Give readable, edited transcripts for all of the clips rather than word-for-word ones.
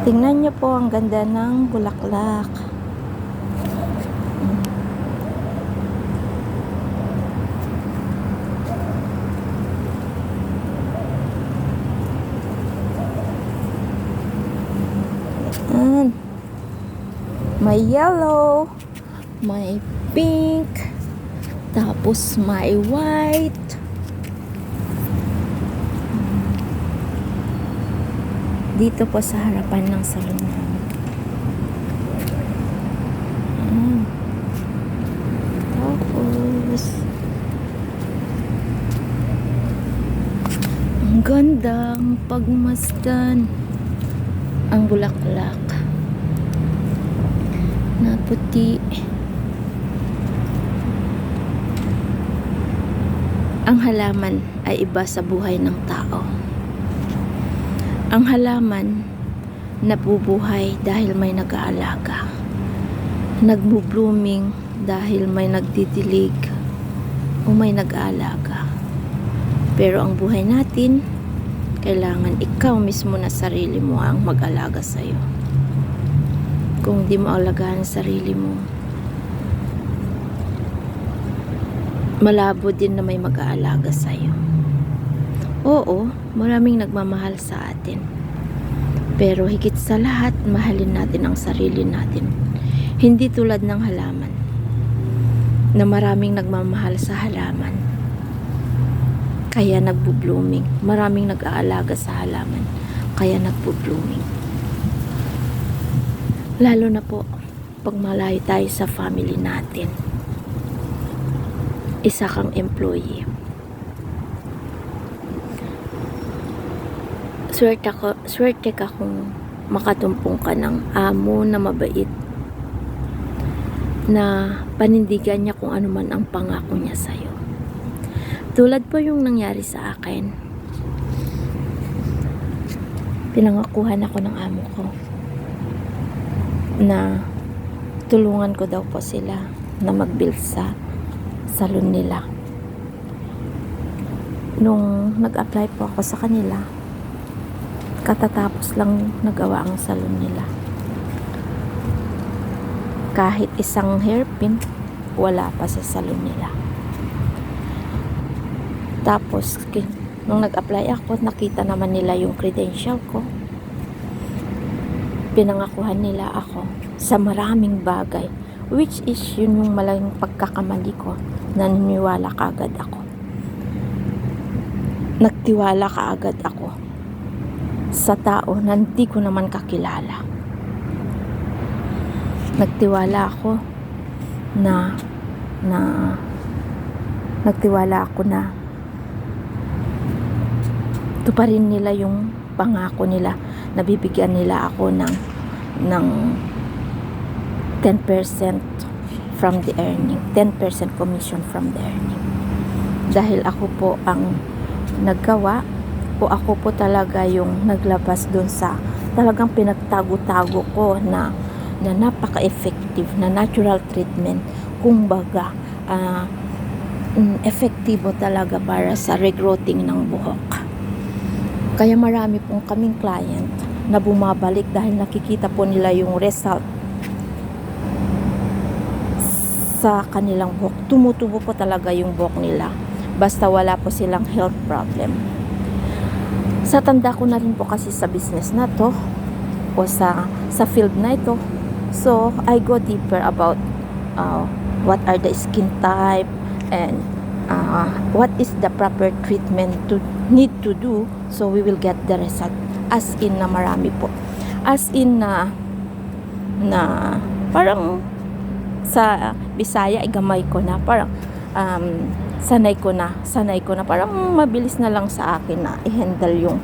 Tingnan niyo po, ang ganda ng bulaklak. Ayan. May yellow, may pink, tapos may white. Dito po sa harapan ng salon namin. Tapos ang gandang pagmasdan ang bulaklak na puti. Ang halaman ay iba sa buhay ng tao. Ang halaman nabubuhay dahil may nag-aalaga. Nagbo-blooming dahil may nagdidilig o may nag-aalaga. Pero ang buhay natin, kailangan ikaw mismo na sarili mo ang mag-alaga sa'yo. Kung di mo alagaan sarili mo, malabo din na may mag-aalaga sa'yo. Oo, maraming nagmamahal sa atin. Pero higit sa lahat, mahalin natin ang sarili natin. Hindi tulad ng halaman, na maraming nagmamahal sa halaman. Kaya nagbo-blooming. Maraming nag-aalaga sa halaman. Kaya nagbo-blooming. Lalo na po, pag malayo tayo sa family natin. Isa kang employee. Swerte ka kung makatumpong ka ng amo na mabait, na panindigan niya kung ano man ang pangako niya sa'yo. Tulad po yung nangyari sa akin. Pinangakuhan ako ng amo ko na tulungan ko daw po sila na mag-build sa salon nila. Nung nag-apply po ako sa kanila, katatapos lang nagawa ang salon nila. Kahit isang hairpin, wala pa sa salon nila. Tapos, nung nag-apply ako, nakita naman nila yung credential ko. Pinangakuhan nila ako sa maraming bagay, which is yun yung malaking pagkakamali ko. Naniniwala kaagad ako. Nagtiwala kaagad ako sa tao na hindi ko naman kakilala. Nagtiwala ako na tuparin nila yung pangako nila, nabibigyan nila ako ng 10% from the earning, 10% commission from the earning. Dahil ako po ang naggawa, o ako po talaga yung naglabas dun sa talagang pinagtago-tago ko na napaka-effective na natural treatment. Kumbaga, efektibo talaga para sa regrowing ng buhok. Kaya marami pong kaming client na bumabalik dahil nakikita po nila yung result sa kanilang buhok. Tumutubo po talaga yung buhok nila. Basta wala po silang health problem. Sa tanda ko na rin po kasi sa business na to o sa field na ito. So, I go deeper about what are the skin type and what is the proper treatment to need to do so we will get the result. As in na marami po. As in na parang sa Bisaya, igamay ko na. Parang sanay ko na parang mabilis na lang sa akin na i-handle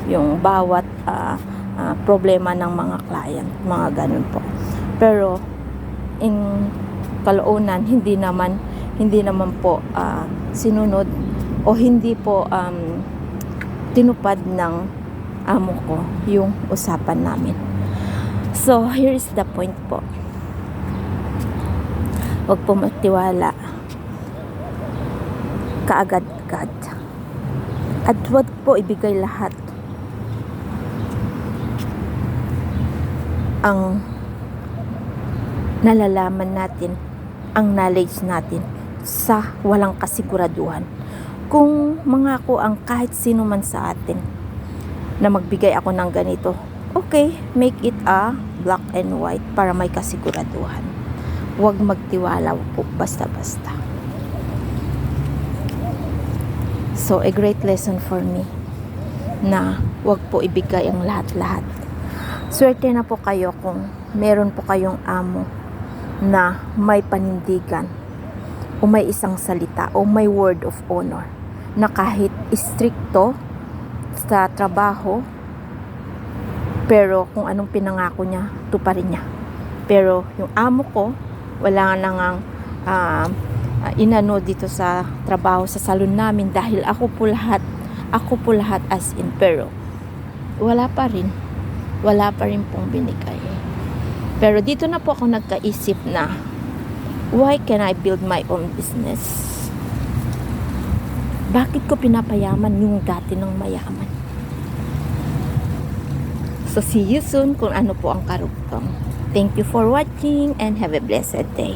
yung bawat problema ng mga client, mga ganun po. Pero in kalaunan hindi naman po sinunod o hindi po tinupad ng amo ko yung usapan namin. So here is the point po. Huwag po magtiwala kaagad-agad. At huwag po ibigay lahat ang nalalaman natin, ang knowledge natin sa walang kasiguraduhan. Kung mangako ang kahit sino man sa atin na magbigay ako ng ganito, okay, make it a black and white para may kasiguraduhan. Huwag magtiwala po basta-basta. So, a great lesson for me na huwag po ibigay ang lahat-lahat. Swerte na po kayo kung meron po kayong amo na may panindigan o may isang salita o may word of honor na kahit stricto sa trabaho, pero kung anong pinangako niya, tuparin niya. Pero yung amo ko, wala nang inano dito sa trabaho sa salon namin dahil ako po lahat as in, pero wala pa rin pong binigay. Pero dito na po ako nagkaisip na why can I build my own business? Bakit ko pinapayaman yung dati ng mayaman? So see you soon kung ano po ang karugtong. Thank you for watching and have a blessed day.